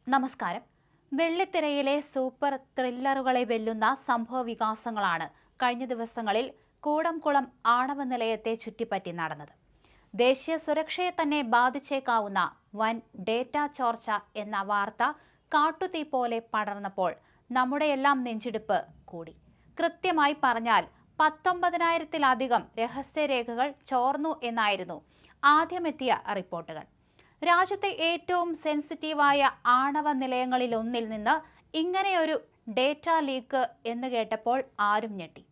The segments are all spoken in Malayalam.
നമസ്കാരം. വെള്ളിത്തിരയിലെ സൂപ്പർ ത്രില്ലറുകളെ വെല്ലുന്ന സംഭവ വികാസങ്ങളാണ് കഴിഞ്ഞ ദിവസങ്ങളിൽ കൂടംകുളം ആണവ നിലയത്തെ ചുറ്റിപ്പറ്റി നടന്നത്. ദേശീയ സുരക്ഷയെ തന്നെ ബാധിച്ചേക്കാവുന്ന വൻ ഡേറ്റ ചോർച്ച എന്ന വാർത്ത കാട്ടുതീ പോലെ പടർന്നപ്പോൾ നമ്മുടെയെല്ലാം നെഞ്ചിടിപ്പ് കൂടി. കൃത്യമായി പറഞ്ഞാൽ 19,000-ത്തിലധികം രഹസ്യരേഖകൾ ചോർന്നു എന്നായിരുന്നു ആദ്യമെത്തിയ റിപ്പോർട്ടുകൾ. രാജ്യത്തെ ഏറ്റവും സെൻസിറ്റീവായ ആണവ നിലയങ്ങളിലൊന്നിൽ നിന്ന് ഇങ്ങനെയൊരു ഡേറ്റ ലീക്ക് എന്ന് കേട്ടപ്പോൾ ആരും ഞെട്ടി.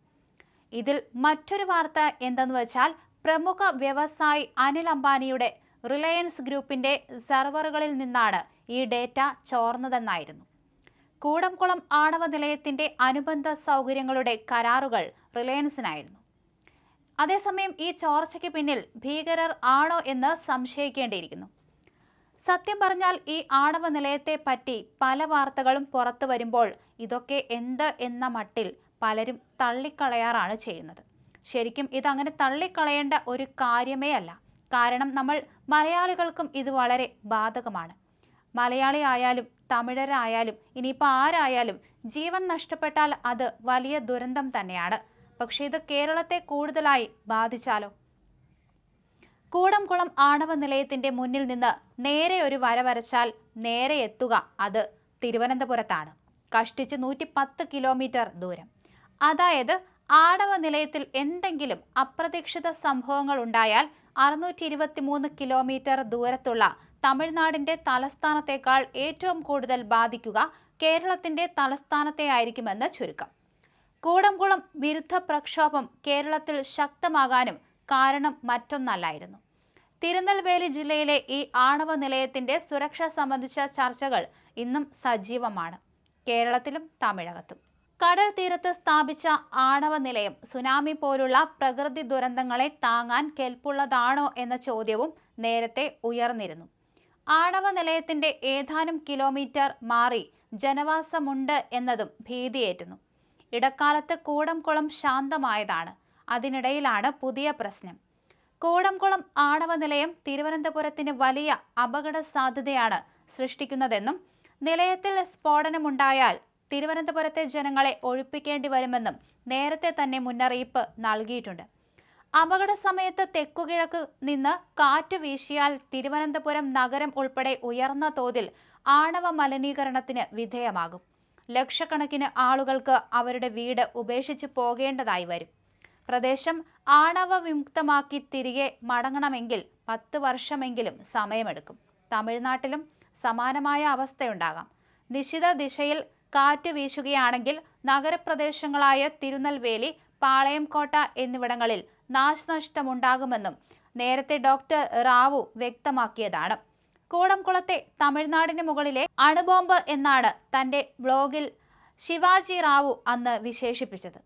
ഇതിൽ മറ്റൊരു വാർത്ത എന്തെന്ന് വെച്ചാൽ, പ്രമുഖ വ്യവസായി അനിൽ അംബാനിയുടെ റിലയൻസ് ഗ്രൂപ്പിന്റെ സെർവറുകളിൽ നിന്നാണ് ഈ ഡേറ്റ ചോർന്നതെന്നായിരുന്നു. കൂടംകുളം ആണവ നിലയത്തിന്റെ അനുബന്ധ സൗകര്യങ്ങളുടെ കരാറുകൾ റിലയൻസിനായിരുന്നു. അതേസമയം ഈ ചോർച്ചയ്ക്ക് പിന്നിൽ ഭീകരർ ആണോ എന്ന് സംശയിക്കേണ്ടിയിരിക്കുന്നു. സത്യം പറഞ്ഞാൽ ഈ ആണവ നിലയത്തെ പറ്റി പല വാർത്തകളും പുറത്തു വരുമ്പോൾ ഇതൊക്കെ എന്ത് എന്ന മട്ടിൽ പലരും തള്ളിക്കളയാറാണ് ചെയ്യുന്നത്. ശരിക്കും ഇതങ്ങനെ തള്ളിക്കളയേണ്ട ഒരു കാര്യമേ അല്ല. കാരണം നമ്മൾ മലയാളികൾക്കും ഇത് വളരെ ബാധകമാണ്. മലയാളി ആയാലും തമിഴരായാലും ഇനിയിപ്പോൾ ആരായാലും ജീവൻ നഷ്ടപ്പെട്ടാൽ അത് വലിയ ദുരന്തം തന്നെയാണ്. പക്ഷേ ഇത് കേരളത്തെ കൂടുതലായി ബാധിച്ചാലോ? കൂടംകുളം ആണവ നിലയത്തിന്റെ മുന്നിൽ നിന്ന് നേരെ ഒരു വര വരച്ചാൽ നേരെ എത്തുക അത് തിരുവനന്തപുരത്താണ്. കഷ്ടിച്ച് 110 കിലോമീറ്റർ ദൂരം. അതായത് ആണവ നിലയത്തിൽ എന്തെങ്കിലും അപ്രതീക്ഷിത സംഭവങ്ങൾ ഉണ്ടായാൽ 623 കിലോമീറ്റർ ദൂരത്തുള്ള തമിഴ്നാടിന്റെ തലസ്ഥാനത്തേക്കാൾ ഏറ്റവും കൂടുതൽ ബാധിക്കുക കേരളത്തിന്റെ തലസ്ഥാനത്തെ ആയിരിക്കുമെന്ന് ചുരുക്കം. കൂടംകുളം വിരുദ്ധ പ്രക്ഷോഭം കേരളത്തിൽ ശക്തമാകാനും കാരണം മറ്റൊന്നല്ലായിരുന്നു. തിരുനെൽവേലി ജില്ലയിലെ ഈ ആണവ നിലയത്തിന്റെ സുരക്ഷ സംബന്ധിച്ച ചർച്ചകൾ ഇന്നും സജീവമാണ്, കേരളത്തിലും തമിഴകത്തും. കടൽ തീരത്ത് സ്ഥാപിച്ച ആണവ നിലയം സുനാമി പോലുള്ള പ്രകൃതി ദുരന്തങ്ങളെ താങ്ങാൻ കെൽപ്പുള്ളതാണോ എന്ന ചോദ്യവും നേരത്തെ ഉയർന്നിരുന്നു. ആണവ നിലയത്തിന്റെ ഏതാനും കിലോമീറ്റർ മാറി ജനവാസമുണ്ട് എന്നതും ഭീതിയേറ്റുന്നു. ഇടക്കാലത്ത് കൂടംകുളം ശാന്തമായതാണ്. അതിനിടയിലാണ് പുതിയ പ്രശ്നം. കൂടംകുളം ആണവ നിലയം തിരുവനന്തപുരത്തിന് വലിയ അപകട സാധ്യതയാണ് സൃഷ്ടിക്കുന്നതെന്നും നിലയത്തിൽ സ്ഫോടനമുണ്ടായാൽ തിരുവനന്തപുരത്തെ ജനങ്ങളെ ഒഴിപ്പിക്കേണ്ടി വരുമെന്നും നേരത്തെ തന്നെ മുന്നറിയിപ്പ് നൽകിയിട്ടുണ്ട്. അപകട സമയത്ത് തെക്കുകിഴക്ക് നിന്ന് കാറ്റ് വീശിയാൽ തിരുവനന്തപുരം നഗരം ഉൾപ്പെടെ ഉയർന്ന തോതിൽ ആണവ മലിനീകരണത്തിന് വിധേയമാകും. ലക്ഷക്കണക്കിന് ആളുകൾക്ക് അവരുടെ വീട് ഉപേക്ഷിച്ച് പോകേണ്ടതായി വരും. പ്രദേശം ആണവ വിമുക്തമാക്കി തിരികെ മടങ്ങണമെങ്കിൽ 10 വർഷമെങ്കിലും സമയമെടുക്കും. തമിഴ്നാട്ടിലും സമാനമായ അവസ്ഥയുണ്ടാകാം. നിശ്ചിത ദിശയിൽ കാറ്റ് വീശുകയാണെങ്കിൽ നഗരപ്രദേശങ്ങളായ തിരുനെൽവേലി, പാളയംകോട്ട എന്നിവിടങ്ങളിൽ നാശനഷ്ടമുണ്ടാകുമെന്നും നേരത്തെ ഡോക്ടർ റാവു വ്യക്തമാക്കിയതാണ്. കൂടംകുളത്തെ തമിഴ്നാടിന് മുകളിലെ അണുബോംബ് എന്നാണ് തന്റെ ബ്ലോഗിൽ ശിവാജി റാവു അന്ന് വിശേഷിപ്പിച്ചത്.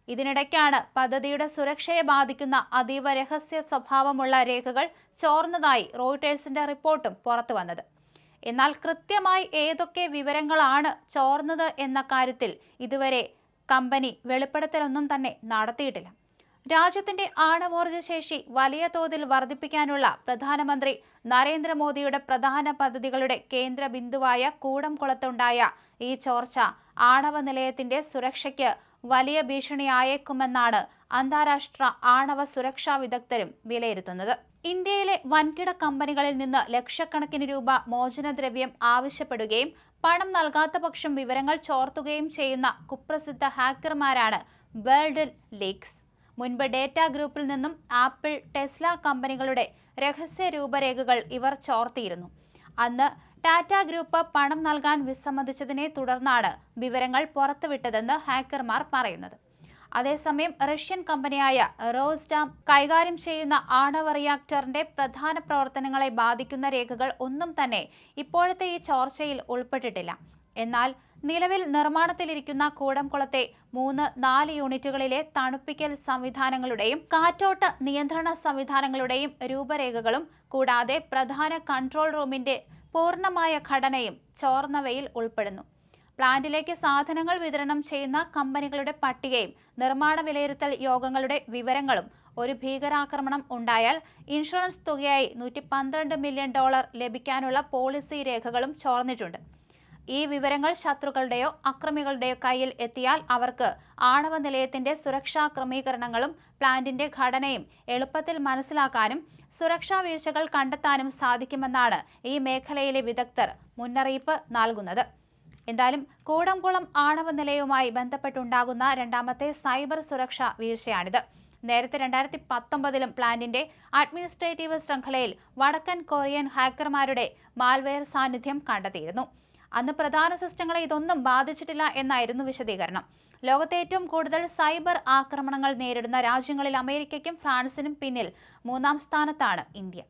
ഇതിനിടയ്ക്കാണ് പദ്ധതിയുടെ സുരക്ഷയെ ബാധിക്കുന്ന അതീവ രഹസ്യ സ്വഭാവമുള്ള രേഖകൾ ചോർന്നതായി റോയിട്ടേഴ്സിന്റെ റിപ്പോർട്ടും പുറത്തു വന്നത്. എന്നാൽ കൃത്യമായി ഏതൊക്കെ വിവരങ്ങളാണ് ചോർന്നത് എന്ന കാര്യത്തിൽ ഇതുവരെ കമ്പനി വെളിപ്പെടുത്തലൊന്നും തന്നെ നടത്തിയിട്ടില്ല. രാജ്യത്തിന്റെ ആണവോർജ്ജ ശേഷി വലിയ തോതിൽ വർദ്ധിപ്പിക്കാനുള്ള പ്രധാനമന്ത്രി നരേന്ദ്രമോദിയുടെ പ്രധാന പദ്ധതികളുടെ കേന്ദ്ര ബിന്ദുവായ കൂടംകുളത്തുണ്ടായ ഈ ചോർച്ച ആണവ നിലയത്തിന്റെ സുരക്ഷയ്ക്ക് വലിയ ഭീഷണിയായേക്കുമെന്നാണ് അന്താരാഷ്ട്ര ആണവ സുരക്ഷാ വിദഗ്ധരും വിലയിരുത്തുന്നത്. ഇന്ത്യയിലെ വൻകിട കമ്പനികളിൽ നിന്ന് ലക്ഷക്കണക്കിന് രൂപ മോചനദ്രവ്യം ആവശ്യപ്പെടുകയും പണം നൽകാത്ത പക്ഷം വിവരങ്ങൾ ചോർത്തുകയും ചെയ്യുന്ന കുപ്രസിദ്ധ ഹാക്കർമാരാണ് വേൾഡ് ലീക്സ്. മുൻപ് ഡേറ്റ ഗ്രൂപ്പിൽ നിന്നും ആപ്പിൾ, ടെസ്ല കമ്പനികളുടെ രഹസ്യ രൂപരേഖകൾ ഇവർ ചോർത്തിയിരുന്നു. അന്ന് ടാറ്റ ഗ്രൂപ്പ് പണം നൽകാൻ വിസമ്മതിച്ചതിനെ തുടർന്നാണ് വിവരങ്ങൾ പുറത്തുവിട്ടതെന്ന് ഹാക്കർമാർ പറയുന്നത്. അതേസമയം റഷ്യൻ കമ്പനിയായ റോസ്റ്റാം കൈകാര്യം ചെയ്യുന്ന ആണവ റിയാക്ടറിന്റെ പ്രധാന പ്രവർത്തനങ്ങളെ ബാധിക്കുന്ന രേഖകൾ ഒന്നും തന്നെ ഇപ്പോഴത്തെ ഈ ചോർച്ചയിൽ ഉൾപ്പെട്ടിട്ടില്ല. എന്നാൽ നിലവിൽ നിർമ്മാണത്തിലിരിക്കുന്ന കൂടംകുളത്തെ 3-4 യൂണിറ്റുകളിലെ തണുപ്പിക്കൽ സംവിധാനങ്ങളുടെയും കാറ്റോട്ട നിയന്ത്രണ സംവിധാനങ്ങളുടെയും രൂപരേഖകളും കൂടാതെ പ്രധാന കൺട്രോൾ റൂമിന്റെ പൂർണ്ണമായ ഘടനയും ചോർന്നവയിൽ ഉൾപ്പെടുന്നു. പ്ലാന്റിലേക്ക് സാധനങ്ങൾ വിതരണം ചെയ്യുന്ന കമ്പനികളുടെ പട്ടികയും നിർമ്മാണ വിലയിരുത്തൽ യോഗങ്ങളുടെ വിവരങ്ങളും ഒരു ഭീകരാക്രമണം ഉണ്ടായാൽ ഇൻഷുറൻസ് തുകയായി $112 മില്യൺ ലഭിക്കാനുള്ള പോളിസി രേഖകളും ചോർന്നിട്ടുണ്ട്. ഈ വിവരങ്ങൾ ശത്രുക്കളുടെയോ അക്രമികളുടെയോ കയ്യിൽ എത്തിയാൽ അവർക്ക് ആണവ നിലയത്തിന്റെ സുരക്ഷാ ക്രമീകരണങ്ങളും പ്ലാന്റിന്റെ ഘടനയും എളുപ്പത്തിൽ മനസ്സിലാക്കാനും സുരക്ഷാ വീഴ്ചകൾ കണ്ടെത്താനും സാധിക്കുമെന്നാണ് ഈ മേഖലയിലെ വിദഗ്ധർ മുന്നറിയിപ്പ് നൽകുന്നത്. എന്തായാലും കൂടംകുളം ആണവ നിലയവുമായി ബന്ധപ്പെട്ടുണ്ടാകുന്ന രണ്ടാമത്തെ സൈബർ സുരക്ഷാ വീഴ്ചയാണിത്. നേരത്തെ 2019 പ്ലാന്റിന്റെ അഡ്മിനിസ്ട്രേറ്റീവ് ശൃംഖലയിൽ വടക്കൻ കൊറിയൻ ഹാക്കർമാരുടെ മാൽവെയർ സാന്നിധ്യം കണ്ടെത്തിയിരുന്നു. അന്ന് പ്രധാന സിസ്റ്റങ്ങളെ ഇതൊന്നും ബാധിച്ചിട്ടില്ല എന്നായിരുന്നു വിശദീകരണം. ലോകത്തെ ഏറ്റവും കൂടുതൽ സൈബർ ആക്രമണങ്ങൾ നേരിടുന്ന രാജ്യങ്ങളിൽ അമേരിക്കയ്ക്കും ഫ്രാൻസിനും പിന്നിൽ 3-ാം സ്ഥാനത്താണ് ഇന്ത്യ.